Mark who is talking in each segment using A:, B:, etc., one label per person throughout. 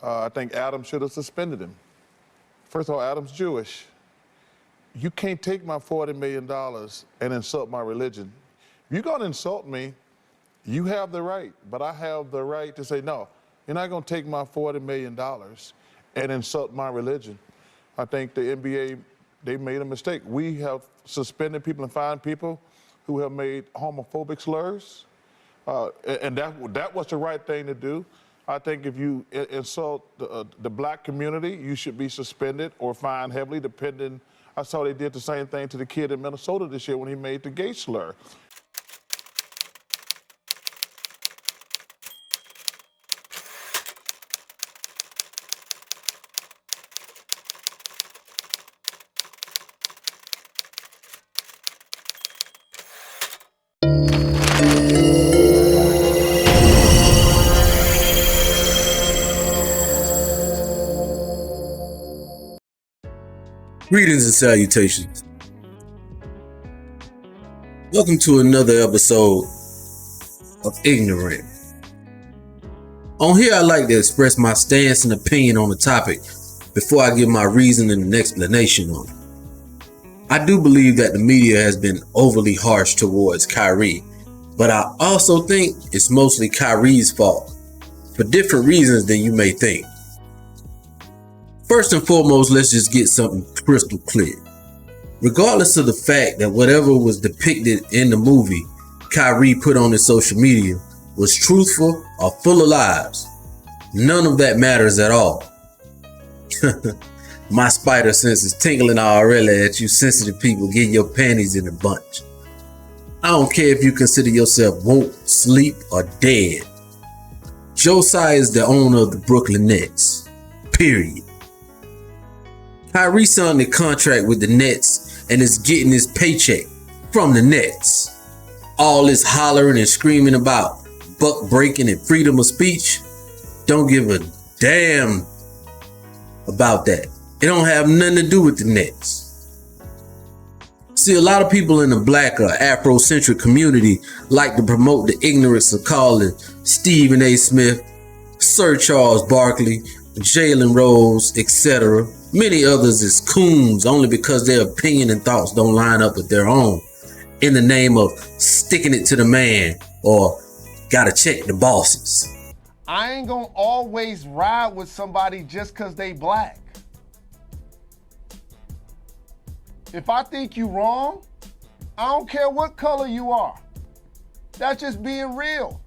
A: I think Adam should have suspended him. First of all, Adam's Jewish. You can't take my $40 million and insult my religion. If you're gonna insult me, you have the right, but I have the right to say, no, you're not gonna take my $40 million and insult my religion. I think the NBA, they made a mistake. We have suspended people and fined people who have made homophobic slurs, and that was the right thing to do. I think if you insult the black community, you should be suspended or fined heavily, depending. I saw they did the same thing to the kid in Minnesota this year when he made the gay slur.
B: Greetings and salutations. Welcome to another episode of IgggNoRant. On here, I like to express my stance and opinion on the topic before I give my reason and an explanation on it. I do believe that the media has been overly harsh towards Kyrie, but I also think it's mostly Kyrie's fault for different reasons than you may think. First and foremost, let's just get something crystal clear. Regardless of the fact that whatever was depicted in the movie Kyrie put on his social media was truthful or full of lies, none of that matters at all. My spider sense is tingling already at you sensitive people getting your panties in a bunch. I don't care if you consider yourself woke, sleep, or dead. Josiah is the owner of the Brooklyn Nets. Period. Kyrie signed a contract with the Nets and is getting his paycheck from the Nets. All this hollering and screaming about buck breaking and freedom of speech, don't give a damn about that. It don't have nothing to do with the Nets. See, a lot of people in the black or Afrocentric community like to promote the ignorance of calling Stephen A. Smith, Sir Charles Barkley, Jalen Rose, etc. Many others as coons only because their opinion and thoughts don't line up with their own in the name of sticking it to the man or gotta check the bosses.
C: I ain't gonna always ride with somebody just cause they black. If I think you wrong, I don't care what color you are. That's just being real.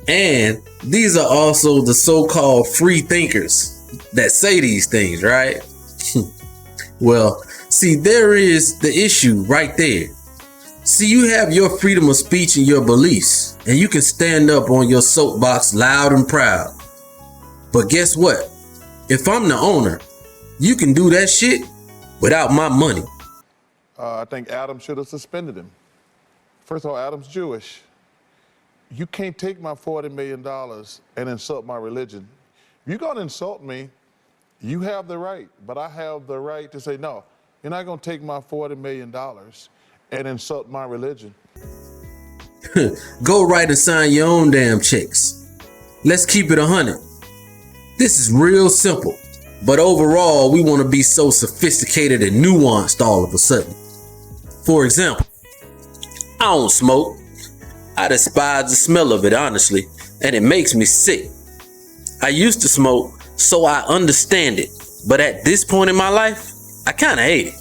B: And these are also the so-called free thinkers that say these things, right? Well, see, there is the issue right there. See, you have your freedom of speech and your beliefs, and you can stand up on your soapbox loud and proud. But guess what? If I'm the owner, you can do that shit without my money.
A: I think Adam should have suspended him. First of all, Adam's Jewish. You can't take my $40 million and insult my religion. If you're gonna insult me, you have the right, but I have the right to say, no, you're not gonna take my $40 million and insult my religion.
B: Go write and sign your own damn checks. Let's keep it 100. This is real simple, but overall, we wanna be so sophisticated and nuanced all of a sudden. For example, I don't smoke. I despise the smell of it, honestly, and it makes me sick. I used to smoke, so I understand it, but at this point in my life, I kind of hate it.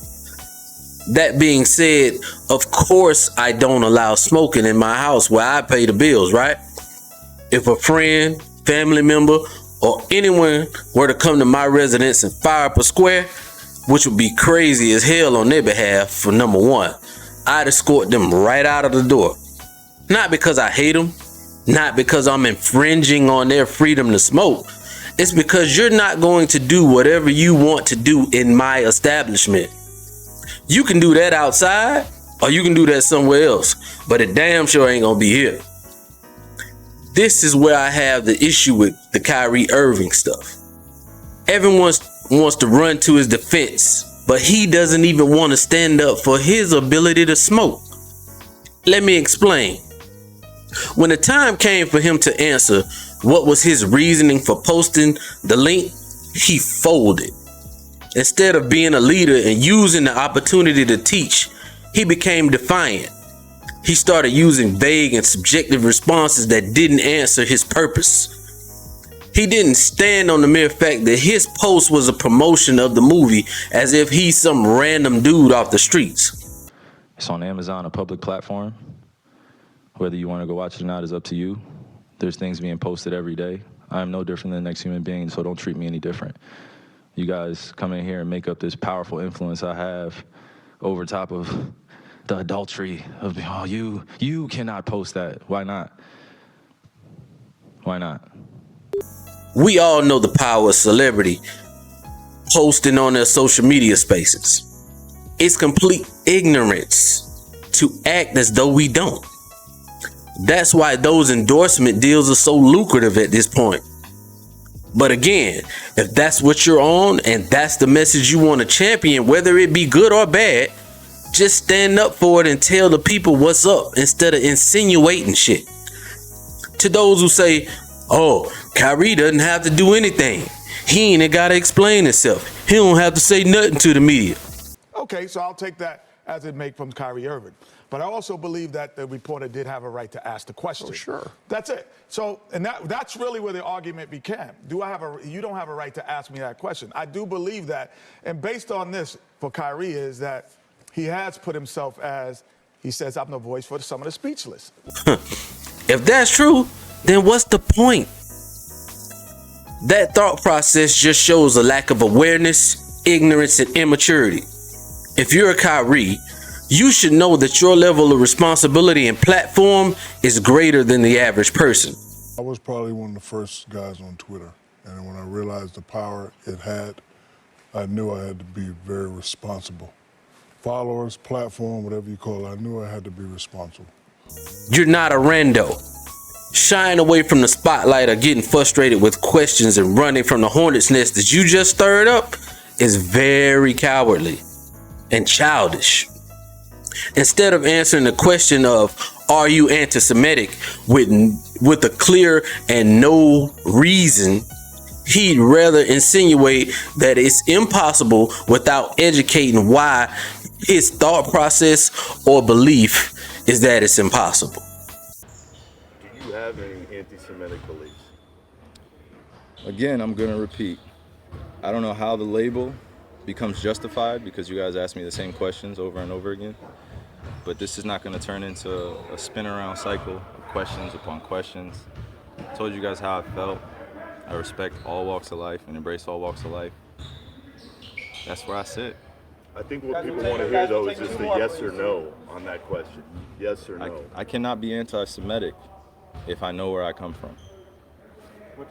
B: That being said, of course I don't allow smoking in my house where I pay the bills, right? If a friend, family member, or anyone were to come to my residence and fire up a square, which would be crazy as hell on their behalf, for number one, I'd escort them right out of the door. Not because I hate them, not because I'm infringing on their freedom to smoke. It's because you're not going to do whatever you want to do in my establishment. You can do that outside or you can do that somewhere else, but it damn sure ain't gonna be here. This is where I have the issue with the Kyrie Irving stuff. Everyone wants to run to his defense, but he doesn't even want to stand up for his ability to smoke. Let me explain. When the time came for him to answer What was his reasoning for posting the link? He folded. Instead of being a leader and using the opportunity to teach, he became defiant. He started using vague and subjective responses that didn't answer his purpose. He didn't stand on the mere fact that his post was a promotion of the movie as if he's some random dude off the streets.
D: It's on Amazon, a public platform. Whether you want to go watch it or not is up to you. There's things being posted every day. I am no different than the next human being, so don't treat me any different. You guys come in here and make up this powerful influence I have over top of the adultery of, oh, you cannot post that. Why not? Why not?
B: We all know the power of celebrity posting on their social media spaces. It's complete ignorance to act as though we don't. That's why those endorsement deals are so lucrative at this point. But again, if that's what you're on and that's the message you want to champion, whether it be good or bad, just stand up for it and tell the people what's up instead of insinuating shit. To those who say, oh, Kyrie doesn't have to do anything. He ain't got to explain himself. He don't have to say nothing to the media.
E: Okay, so I'll take that as it may from Kyrie Irving. But I also believe that the reporter did have a right to ask the question.
A: Oh, sure.
E: That's it. So, and that's really where the argument became. You don't have a right to ask me that question. I do believe that. And based on this, for Kyrie, is that he has put himself as, he says, I'm the voice for some of the speechless.
B: If that's true, then what's the point? That thought process just shows a lack of awareness, ignorance, and immaturity. If you're a Kyrie, you should know that your level of responsibility and platform is greater than the average person.
F: I was probably one of the first guys on Twitter, and when I realized the power it had, I knew I had to be very responsible. Followers, platform, whatever you call it, I knew I had to be responsible.
B: You're not a rando. Shying away from the spotlight or getting frustrated with questions and running from the hornet's nest that you just stirred up is very cowardly and childish. Instead of answering the question of, are you anti-Semitic with a clear and no reason, he'd rather insinuate that it's impossible without educating why his thought process or belief is that it's impossible.
G: Do you have any anti-Semitic beliefs?
D: Again, I'm going to repeat. I don't know how the label becomes justified because you guys ask me the same questions over and over again. But this is not going to turn into a spin around cycle of questions upon questions. I told you guys how I felt. I respect all walks of life and embrace all walks of life. That's where I sit.
G: I think what people want to hear, though, is just a yes or no on that question. Yes or no.
D: I cannot be anti-Semitic if I know where I come from. I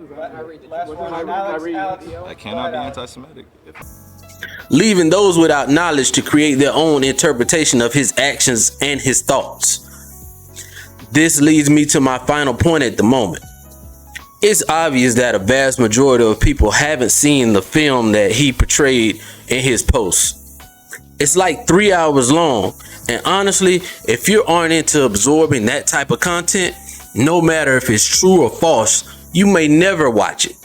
D: cannot be anti-Semitic.
B: Leaving those without knowledge to create their own interpretation of his actions and his thoughts. This leads me to my final point at the moment. It's obvious that a vast majority of people haven't seen the film that he portrayed in his post. It's like 3 hours long, and honestly, if you aren't into absorbing that type of content, no matter if it's true or false, you may never watch it.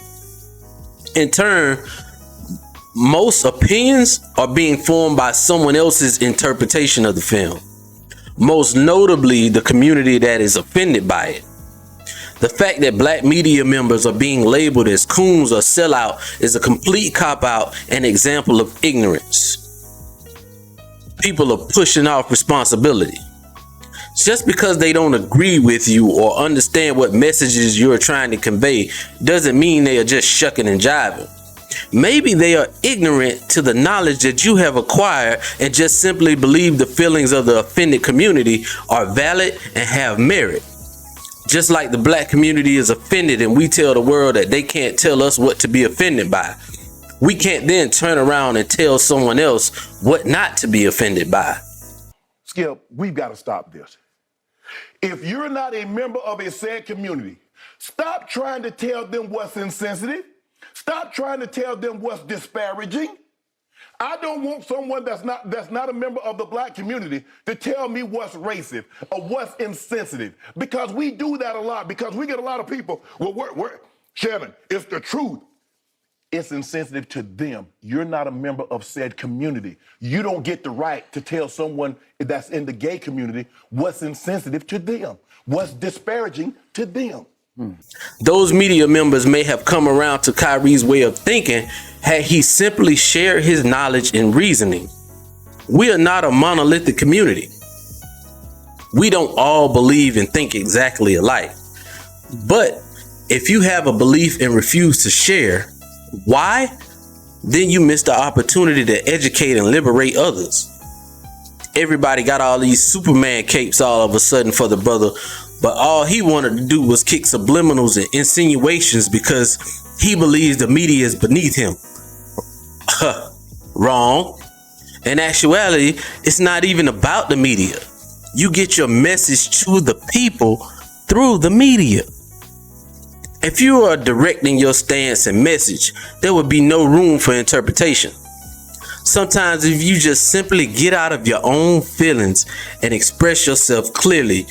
B: In turn, most opinions are being formed by someone else's interpretation of the film, most notably the community that is offended by it. The fact that black media members are being labeled as coons or sellout is a complete cop-out and example of ignorance. People are pushing off responsibility. Just because they don't agree with you or understand what messages you're trying to convey doesn't mean they are just shucking and jiving. Maybe they are ignorant to the knowledge that you have acquired and just simply believe the feelings of the offended community are valid and have merit. Just like the black community is offended and we tell the world that they can't tell us what to be offended by. We can't then turn around and tell someone else what not to be offended by.
C: Skip, we've got to stop this. If you're not a member of a said community, stop trying to tell them what's insensitive. Stop trying to tell them what's disparaging.
H: I don't want someone that's not a member of the black community to tell me what's racist or what's insensitive, because we do that a lot, because we get a lot of people, well, we're Shannon, it's the truth. It's insensitive to them. You're not a member of said community. You don't get the right to tell someone that's in the gay community what's insensitive to them, what's disparaging to them.
B: Those media members may have come around to Kyrie's way of thinking had he simply shared his knowledge and reasoning. We are not a monolithic community. We don't all believe and think exactly alike. But if you have a belief and refuse to share, why? Then you miss the opportunity to educate and liberate others. Everybody got all these Superman capes all of a sudden for the brother, but all he wanted to do was kick subliminals and insinuations because he believes the media is beneath him. Wrong. In actuality, it's not even about the media. You get your message to the people through the media. If you are directing your stance and message, there would be no room for interpretation. Sometimes if you just simply get out of your own feelings and express yourself clearly,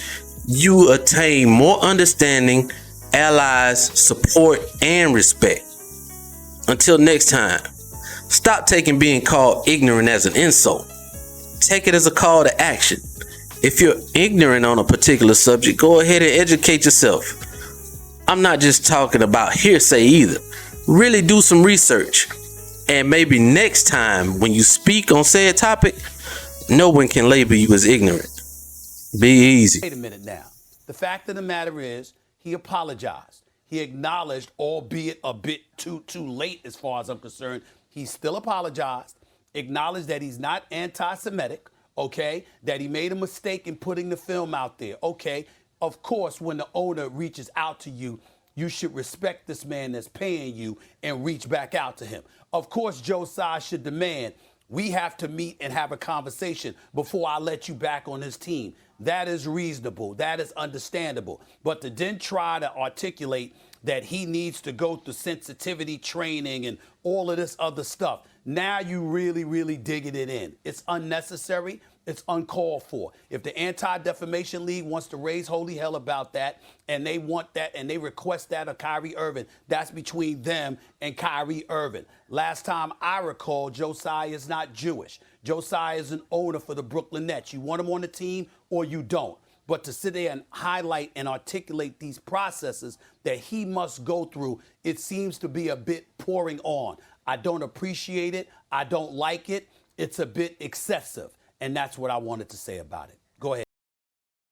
B: you attain more understanding, allies, support, and respect. Until next time, stop taking being called ignorant as an insult. Take it as a call to action. If you're ignorant on a particular subject, go ahead and educate yourself. I'm not just talking about hearsay either. Really do some research. And maybe next time when you speak on said topic, no one can label you as ignorant. Be easy.
I: Wait a minute now. The fact of the matter is, he apologized. He acknowledged, albeit a bit too late as far as I'm concerned, he still apologized, acknowledged that he's not anti-Semitic, okay, that he made a mistake in putting the film out there, okay. Of course, when the owner reaches out to you, you should respect this man that's paying you and reach back out to him. Of course, Josiah should demand, we have to meet and have a conversation before I let you back on this team. That is reasonable. That is understandable. But to then try to articulate that he needs to go through sensitivity training and all of this other stuff, now you really digging it in. It's unnecessary. It's uncalled for. If the Anti-Defamation League wants to raise holy hell about that, and they want that, and they request that of Kyrie Irving, that's between them and Kyrie Irving. Last time I recall, Josiah is not Jewish. Josiah is an owner for the Brooklyn Nets. You want him on the team or you don't. But to sit there and highlight and articulate these processes that he must go through, it seems to be a bit pouring on. I don't appreciate it. I don't like it. It's a bit excessive. And that's what I wanted to say about it.